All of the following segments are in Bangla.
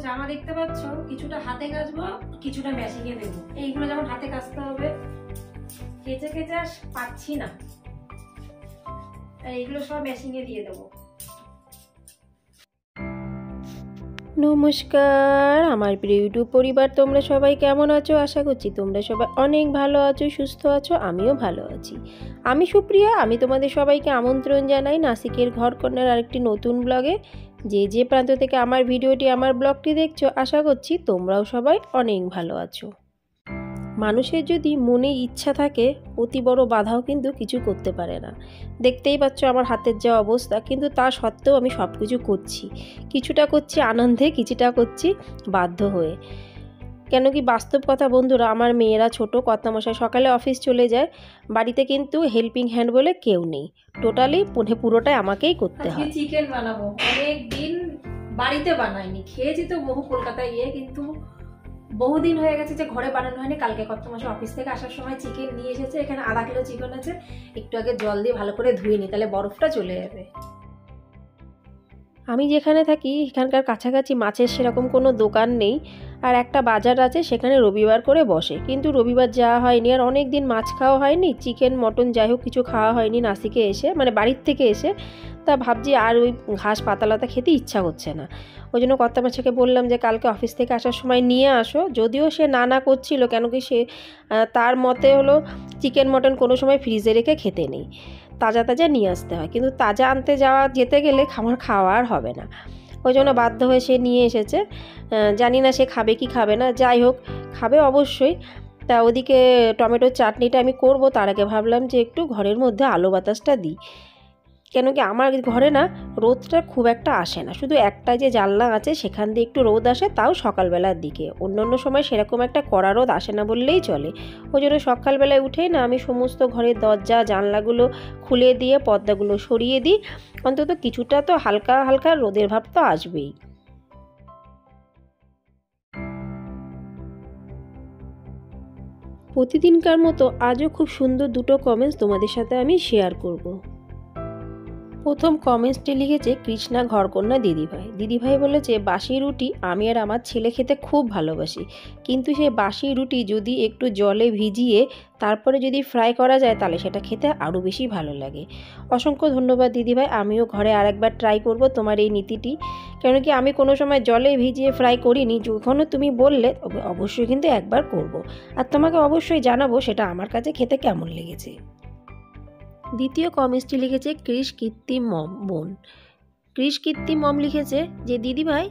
জামা দেখতে পাচ্ছ, কিছুটা হাতে কাচবো, কিছুটা মেশিনে দেবো। এইগুলো যেমন হাতে কাচতে হবে, কেচে কেচে আর পাচ্ছি না, এইগুলো সব মেশিনে দিয়ে দেবো। নমস্কার আমার প্রিয় ইউটিউব পরিবার, তোমরা সবাই কেমন আছো? আশা করছি তোমরা সবাই অনেক ভালো আছো, সুস্থ আছো। আমিও ভালো আছি। আমি সুপ্রিয়া, আমি তোমাদের সবাইকে আমন্ত্রণ জানাই নাসিকের ঘরকন্যার আরেকটি নতুন ব্লগে। যে প্রান্ত থেকে আমার ভিডিওটি, আমার ব্লগটি দেখছো, আশা করছি তোমরাও সবাই অনেক ভালো আছো। মানুষের যদি মনে ইচ্ছা থাকে, অতি বড় বাধাও কিন্তু কিছু করতে পারে না। দেখতেই পাচ্ছ আমার হাতের যা অবস্থা, কিন্তু তা সত্ত্বেও আমি সব কিছু করছি। কিছুটা করছি আনন্দে, কিছুটা করছি বাধ্য হয়ে। কেন কি বাস্তব কথা বন্ধুরা, আমার মেয়েরা ছোট, কর্তামশাই সকালে অফিস চলে যায়, বাড়িতে কিন্তু হেল্পিং হ্যান্ড বলে কেউ নেই। টোটালি পুরোটাই আমাকেই করতে হয়। চিকেন বানাবো, অনেক দিন বাড়িতে বানাইনি, খেয়েছি তো বহু কলকাতায় গিয়ে, কিন্তু বহুদিন হয়ে গেছে যে ঘরে বানানো হয়নি। কালকে কর্তামশাই অফিস থেকে আসার সময় চিকেন নিয়ে এসেছে, এখানে আধা কিলো চিকেন আছে। একটু আগে জল দিয়ে ভালো করে ধুয়ে নি, তাহলে বরফটা চলে যাবে। আমি যেখানে থাকি এখানকার কাছাকাছি মাছের সেরকম কোনো দোকান নেই, আর একটা বাজার আছে, সেখানে রবিবার করে বসে, কিন্তু রবিবার যাওয়া হয়নি। আর অনেক দিন মাছ খাওয়া হয়নি, চিকেন মটন যাই হোক কিছু খাওয়া হয়নি নাসিকে এসে, মানে বাড়ির থেকে এসে। তা ভাবছি আর ওই ঘাস পাতালতা খেতে ইচ্ছা হচ্ছে না। ওই জন্য কর্তামশাইকে বললাম যে কালকে অফিস থেকে আসার সময় নিয়ে আসো। যদিও সে না করছিল, কেন কি সে তার মতে হলো চিকেন মটন কোনো সময় ফ্রিজে রেখে খেতে নেই, তাজা তাজা নিয়ে আসতে হয়। কিন্তু তাজা আনতে যেতে গেলে আমার খাওয়া আর হবে না, ওই জন্য বাধ্য হয়ে সে নিয়ে এসেছে। জানি না সে খাবে কি খাবে না, যাই হোক খাবে অবশ্যই। তা ওদিকে টমেটোর চাটনিটা আমি করব, তার আগে ভাবলাম যে একটু ঘরের মধ্যে আলো বাতাসটা দিই। কেন কি আমার ঘরে না রোদটা খুব একটা আসে না, শুধু একটা যে জানলা আছে সেখান দিয়ে একটু রোদ আসে, তাও সকালবেলার দিকে। অন্য সময় সেরকম একটা কড়া রোদ আসে না বললেই চলে। ওই জন্য সকালবেলায় উঠেই না আমি সমস্ত ঘরের দরজা জানলাগুলো খুলে দিয়ে পর্দাগুলো সরিয়ে দিই, অন্তত কিছুটা তো হালকা হালকা রোদের ভাব তো আসবেই। প্রতিদিনকার মতো আজও খুব সুন্দর দুটো কমেন্টস তোমাদের সাথে আমি শেয়ার করব। প্রথম কমেন্টসটি লিখেছে কৃষ্ণা ঘরকন্যা দিদিভাই বলেছে, বাসি রুটি আমি আর আমার ছেলে খেতে খুব ভালোবাসি, কিন্তু সেই বাসি রুটি যদি একটু জলে ভিজিয়ে তারপরে যদি ফ্রাই করা যায় তাহলে সেটা খেতে আরও বেশি ভালো লাগে। অসংখ্য ধন্যবাদ দিদিভাই, আমিও ঘরে আরেকবার ট্রাই করব তোমার এই নীতিটি। কেন কি আমি কোনো সময় জলে ভিজিয়ে ফ্রাই করিনি, যখনও তুমি বললে অবশ্যই কিন্তু একবার করব, আর তোমাকে অবশ্যই জানাবো সেটা আমার কাছে খেতে কেমন লেগেছে। দ্বিতীয় কমেন্টসটি লিখেছে ক্রিশ কৃত্রিম মম। ক্রিশ কৃত্রিম মম লিখেছে যে দিদিভাই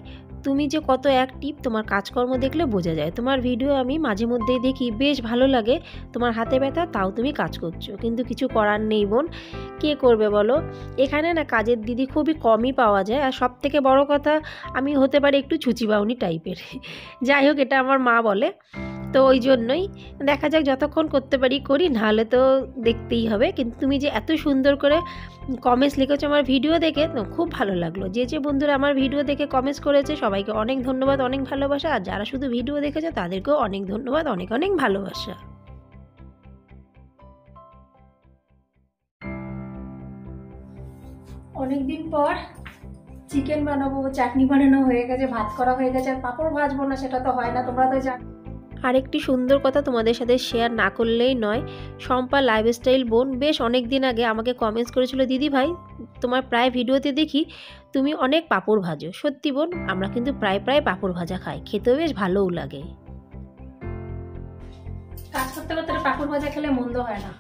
তুমি যে কত অ্যাক্টিভ, তোমার কাজকর্ম দেখলে বোঝা যায়। তোমার ভিডিও আমি মাঝে মধ্যেই দেখি, বেশ ভালো লাগে। তোমার হাতে ব্যথা তাও তুমি কাজ করছো, কিন্তু কিছু করার নেই বোন, কে করবে বলো। এখানে না কাজের দিদি খুবই কমই পাওয়া যায়, আর সব থেকে বড় কথা আমি হতে পারি একটু ছুচিবাউনি টাইপের। যাই হোক, এটা আমার মা বলে, তো ওই জন্যই দেখা যাক যতক্ষণ করতে পারি করি, নাহলে তো দেখতেই হবে। কিন্তু তুমি যে এত সুন্দর করে কমেন্টস লিখেছো আমার ভিডিও দেখে, তো খুব ভালো লাগলো। যে বন্ধুরা আমার ভিডিও দেখে কমেন্টস করেছে সবাইকে অনেক ধন্যবাদ, অনেক ভালোবাসা। আর যারা শুধু ভিডিও দেখেছে তাদেরকেও অনেক ধন্যবাদ, অনেক অনেক ভালোবাসা। অনেকদিন পর চিকেন বানাবো, চাটনি বানানো হয়ে গেছে, ভাত করা হয়ে গেছে, আর পাঁপড় ভাজবো না সেটা তো হয় না, তোমরা তো জানো। আরেকটি সুন্দর কথা তোমাদের সাথে শেয়ার না করলেই নয়, শম্পা লাইফস্টাইল বোন বেশ অনেক দিন আগে আমাকে কমেন্টস করেছিল, দিদিভাই তোমার প্রায় ভিডিওতে দেখি তুমি অনেক পাঁপড় ভাজো। সত্যি বোন, আমরা কিন্তু প্রায় পাঁপড় ভাজা খাই, খেতেও বেশ ভালোও লাগে। কাজ করতে করতে পাঁপড় ভাজা খেলে মন্দ হয় না।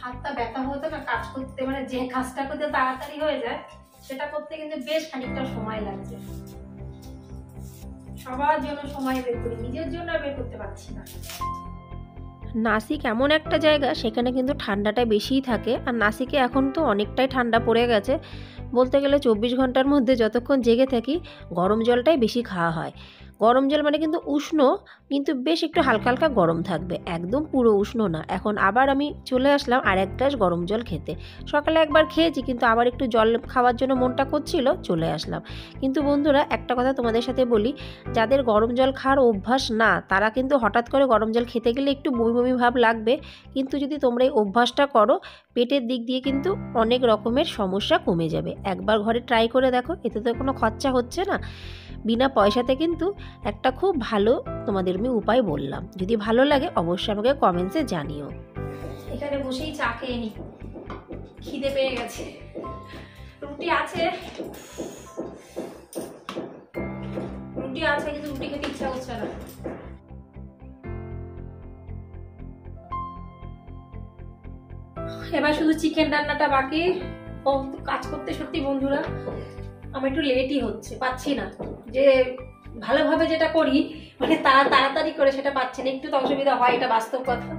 হাতটা ব্যথা হতো না কাজ করতে, মানে যে কাজটা করতে তাড়াতাড়ি হয়ে যায় সেটা করতে কিন্তু বেশ খানিকটা সময় লাগছে। সবার জন্য সময় বের করি, নিজের জন্য বের করতে পারছি না। নাসিক এমন একটা জায়গা, সেখানে কিন্তু ঠান্ডাটা বেশিই থাকে। আর নাসিকে এখন তো অনেকটাই ঠান্ডা পড়ে গেছে, বলতে গেলে 24 ঘন্টার মধ্যে যতক্ষণ জেগে থাকি গরম জলটাই বেশি খাওয়া হয়। গরম জল মানে কিন্তু উষ্ণ, কিন্তু বেশ একটু হালকা হালকা গরম থাকবে, একদম পুরো উষ্ণ না। এখন আবার আমি চলে আসলাম আর এক গ্লাস গরম জল খেতে। সকালে একবার খেয়েছি, কিন্তু আবার একটু জল খাওয়ার জন্য মনটা করছিল, চলে আসলাম। কিন্তু বন্ধুরা একটা কথা তোমাদের সাথে বলি, যাদের গরম জল খাওয়ার অভ্যাস না তারা কিন্তু হঠাৎ করে গরম জল খেতে গেলে একটু বমি বমি ভাব লাগবে, কিন্তু যদি তোমরা এই অভ্যাসটা করো পেটের দিক দিয়ে কিন্তু অনেক রকমের সমস্যা কমে যাবে। একবার ঘরে ট্রাই করে দেখো, এতে তো কোনো খরচা হচ্ছে না, বিনা পয়সাতে কিন্তু একটা খুব ভালো তোমাদের আমি উপায় বললাম। যদি ভালো লাগে অবশ্যই আমাকে কমেন্টসে জানিও। এখানে বসেই চা খেয়ে নি, খিদে পেয়ে গেছে। রুটি আছে কিন্তু রুটি খেতে ইচ্ছা হচ্ছে না। এবার শুধু চিকেন রান্নাটা বাকি। কাজ করতে সত্যি বন্ধুরা আমার একটু লেটই হচ্ছে, পাচ্ছি না যে ভালোভাবে যেটা করি মানে তাড়াতাড়ি করে সেটা পাচ্ছি না। একটু তো অসুবিধা হয়, এটা বাস্তব কথা।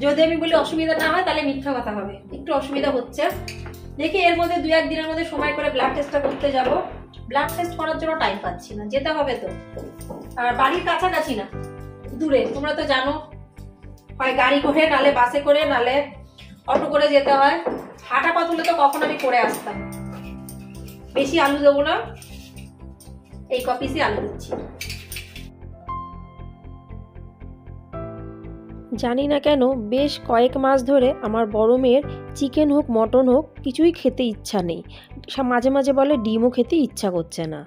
যদি আমি বলি অসুবিধা না হয় তাহলে মিথ্যা কথা হবে, একটু অসুবিধা হচ্ছে। দেখি এর মধ্যে 2-1 দিনের মধ্যে সময় করে ব্লাড টেস্টটা করতে যাব। ব্লাড টেস্ট করার জন্য টাইম পাচ্ছি না, যেতে হবে তো। আর বাড়ির কাছাকাছি না, দূরে। তোমরা তো জানো, হয় গাড়ি করে, নালে বাসে করে, নালে অটো করে যেতে হয়। হাঁটা পথ হলে তো কখন আমি করে আসতাম। বেশি আলু দেবো না, এই কপিসই আলু দিচ্ছি। জানি না কেন বেশ কয়েক মাস ধরে আমার বড় মেয়ের চিকেন হোক মটন হোক কিছুই খেতে ইচ্ছা নেই। মাঝে মাঝে বলে ডিমও খেতে ইচ্ছা করছে না।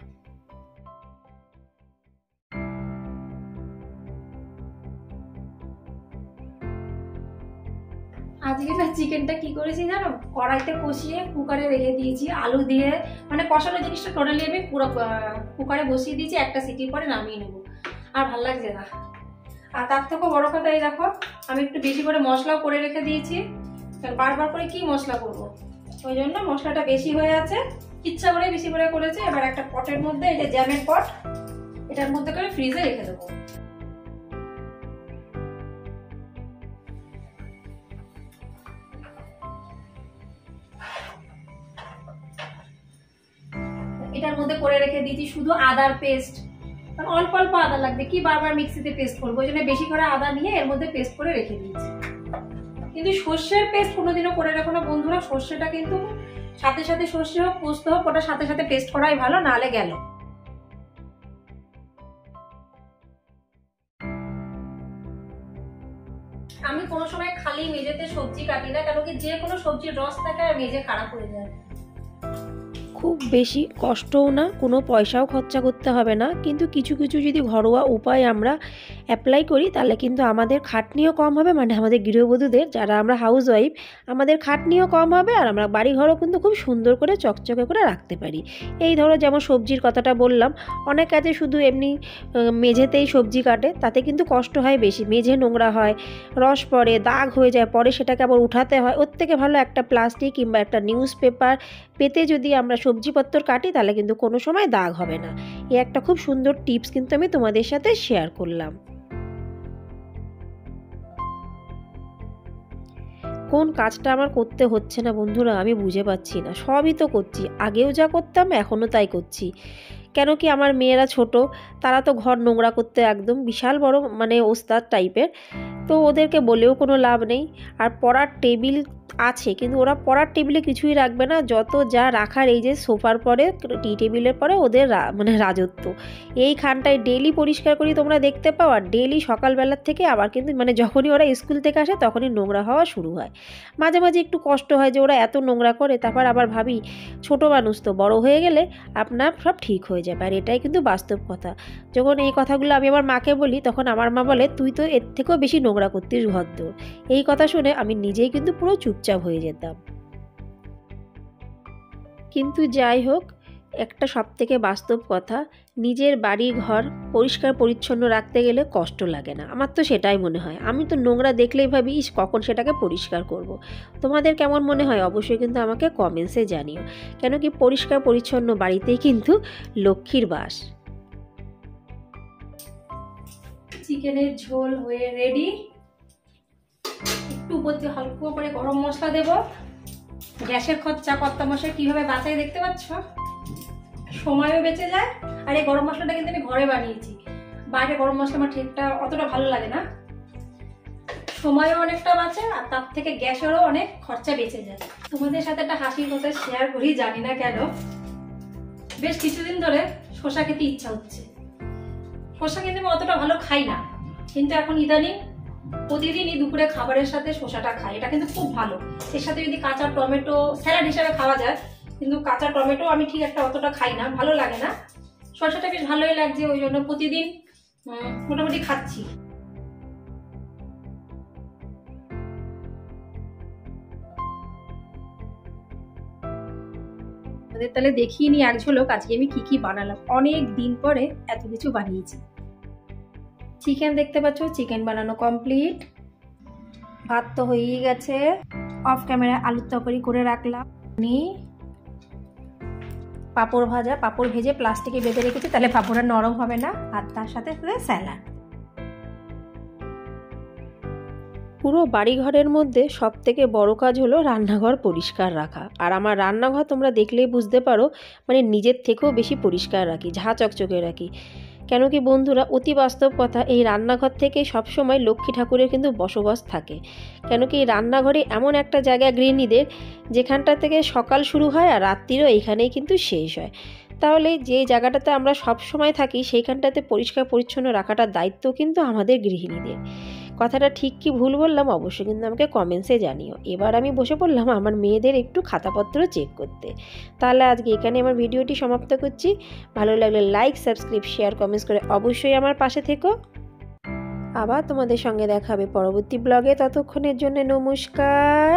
আজকে না চিকেনটা কি করেছি জানো, কড়াইতে কষিয়ে কুকারে রেখে দিয়েছি আলু দিয়ে। মানে কষানো জিনিসটা টোটালি আমি পুরো কুকারে বসিয়ে দিয়েছি, একটা সিটি পরে নামিয়ে নেবো। আর ভাল লাগছে না। আর তার থেকেও বড় কথা, এই দেখো আমি একটু বেশি করে মশলাও করে রেখে দিয়েছি। বারবার করে কি মশলা করবো, ওই জন্য মশলাটা বেশি হয়ে আছে, ইচ্ছা করে বেশি করে করেছে। এবার একটা পটের মধ্যে, এই যে জ্যামের পট, এটার মধ্যে করে ফ্রিজে রেখে দেবো। এটার মধ্যে করে রেখে দিয়েছি শুধু আদার পেস্ট, কারণ অল্প অল্প আদা লাগবে, কি বারবার মিক্সিতে পেস্ট করবো, ওই জন্য বেশি করে আদা নিয়ে এর মধ্যে পেস্ট করে রেখে দিয়েছি। কিন্তু সর্ষের পেস্ট কোনোদিনও করে রাখো না বন্ধুরা, সর্ষেটা কিন্তু সাথে সাথে সর্ষে হোক পোস্ত হোক ওটা সাথে সাথে পেস্ট করাই ভালো, নালে গেল। আমি কোনো সময় খালি মেজেতে সবজি কাটি না, কেন কি যে কোনো সবজির রস থাকে আর মেজে খারাপ হয়ে যায়। খুব বেশি কষ্টও না, কোনো পয়সাও খরচা করতে হবে না, কিন্তু কিছু কিছু যদি ঘরোয়া উপায় আমরা অ্যাপ্লাই করি তাহলে কিন্তু আমাদের খাটনিও কম হবে। মানে আমাদের গৃহবধূদের, যারা আমরা হাউস ওয়াইফ, আমাদের খাটনিও কম হবে, আর আমরা বাড়িঘরও কিন্তু খুব সুন্দর করে চকচকে করে রাখতে পারি। এই ধরো যেমন সবজির কথাটা বললাম, অনেক কাজে শুধু এমনি মেঝেতেই সবজি কাটে, তাতে কিন্তু কষ্ট হয় বেশি, মেঝে নোংরা হয়, রস পড়ে, দাগ হয়ে যায়, পরে সেটাকে আবার উঠাতে হয়। ওর থেকে ভালো একটা প্লাস্টিক কিংবা একটা নিউজ পেপার পেতে যদি আমরা সবজিপত্র কাটি তাহলে কিন্তু কোনো সময় দাগ হবে না। এই একটা খুব সুন্দর টিপস কিন্তু আমি তোমাদের সাথে শেয়ার করলাম। কোন কাজটা আমার করতে হচ্ছে না বন্ধুরা আমি বুঝে পাচ্ছি না, সবই তো করছি, আগেও যা করতাম এখনও তাই করছি। কেন কি আমার মেয়েরা ছোট, তারা তো ঘর নোংরা করতে একদম বিশাল বড় মানে ওস্তাদ টাইপের, তো ওদেরকে বলেও কোনো লাভ নেই। আর পড়ার টেবিল আছে, কিন্তু ওরা পড়ার টেবিলে কিছুই রাখবে না, যত যা রাখার এই যে সোফার পরে টি টেবিলের পরে ওদের মানে রাজত্ব। এইখানটায় ডেলি পরিষ্কার করি, তোমরা দেখতে পাও, আর ডেলি সকালবেলার থেকে আবার কিন্তু মানে যখনই ওরা স্কুল থেকে আসে তখনই নোংরা হওয়া শুরু হয়। মাঝে মাঝে একটু কষ্ট হয় যে ওরা এত নোংরা করে, তারপর আবার ভাবি ছোট মানুষ তো, বড় হয়ে গেলে আপনার সব ঠিক হয়ে যাবে। আর এটাই কিন্তু বাস্তব কথা। যখন এই কথাগুলো আমি আমার মাকে বলি তখন আমার মা বলে তুই তো এর থেকেও বেশি নোংরা করতিস ঘরদোর। এই কথা শুনে আমি নিজেই কিন্তু পুরো চুপচাপ হয়ে যেতাম। কিন্তু যাই হোক, একটা সবথেকে বাস্তব কথা, নিজের বাড়ি ঘর পরিষ্কার পরিচ্ছন্ন রাখতে গেলে কষ্ট লাগে না, আমার তো সেটাই মনে হয়। আমি তো নোংরা দেখলেই ভাবি ইস কখন সেটাকে পরিষ্কার করব। তোমাদের কেমন মনে হয় অবশ্যই কিন্তু আমাকে কমেন্টসে জানিও, কেন কি পরিষ্কার পরিচ্ছন্ন বাড়িতেই কিন্তু লক্ষ্মীর বাস। চিকেনের ঝোল হয়ে রেডি। একটু উপর দিয়ে হালকা করে গরম মশলা দেবো। গ্যাসের খরচা কর্তা মশলা কিভাবে বাঁচাই দেখতে পাচ্ছ, সময়ও বেঁচে যায়। আর এই গরম মশলাটা কিন্তু আমি ঘরে বানিয়েছি, বাইরে গরম মশলা আমার ঠিকটা অতটা ভালো লাগে না, সময়ও অনেকটা বাঁচে আর তার থেকে গ্যাসেরও অনেক খরচা বেঁচে যায়। তোমাদের সাথে একটা হাসির কথা শেয়ার করি, জানি না কেন বেশ কিছুদিন ধরে শসা খেতে ইচ্ছা হচ্ছে। শসা কিন্তু আমি অতটা ভালো খাই না, কিন্তু এখন ইদানিং প্রতিদিনই দুপুরে খাবারের সাথে শসাটা খাই। এটা কিন্তু খুব ভালো। এর সাথে যদি কাঁচা টমেটো স্যালাড হিসাবে খাওয়া যায়, কিন্তু কাঁচা টমেটো আমি ঠিক একটা অতটা খাই না, ভালো লাগে না। শসাটা বেশ ভালোই লাগছে, ওই জন্য প্রতিদিন মোটামুটি খাচ্ছি। তাহলে দেখিয়ে নি এক ঝলক আজকে আমি কি কি বানালাম। অনেক দিন পরে এত কিছু বানিয়েছি। চিকেন দেখতে পাচ্ছ, চিকেন বানানো কমপ্লিট। ভাত তো হয়েই গেছে। অফ ক্যামেরায় আলুর তরকারি করে রাখলাম। পাঁপড় ভাজা, পাঁপড় ভেজে প্লাস্টিকে বেঁধে রেখেছি, তাহলে পাঁপড়টা নরম হবে না। আর তার সাথে স্যালাড। পুরো বাড়িঘরের মধ্যে সব থেকে বড় কাজ হলো রান্নাঘর পরিষ্কার রাখা। আর আমার রান্নাঘর তোমরা দেখলেই বুঝতে পারো, মানে নিজের থেকেও বেশি পরিষ্কার রাখি, ঝাঁ চকচকে রাখি। কেন কি বন্ধুরা, অতি বাস্তব কথা, এই রান্নাঘর থেকে সবসময় লক্ষ্মী ঠাকুরের কিন্তু বসবাস থাকে। কেন কি এই রান্নাঘরে এমন একটা জায়গা গৃহিণীদের, যেখানটা থেকে সকাল শুরু হয় আর রাত্রিরও এইখানেই কিন্তু শেষ হয়। তাহলে যে জায়গাটাতে আমরা সব সময় থাকি সেইখানটাতে পরিষ্কার পরিচ্ছন্ন রাখাটার দায়িত্ব কিন্তু আমাদের গৃহিণীদের। কথাটা ঠিক কি ভুল বললাম অবশ্যই কিন্তু আমাকে কমেন্টসে জানিও। এবার আমি বসে পড়লাম আমার মেয়েদের একটু খাতাপত্র চেক করতে। তাহলে আজকে এখানে আমার ভিডিওটি সমাপ্ত করছি। ভালো লাগলে লাইক, সাবস্ক্রাইব, শেয়ার, কমেন্টস করে অবশ্যই আমার পাশে থেকো। আবার তোমাদের সঙ্গে দেখা হবে পরবর্তী ব্লগে। ততক্ষণের জন্য নমস্কার।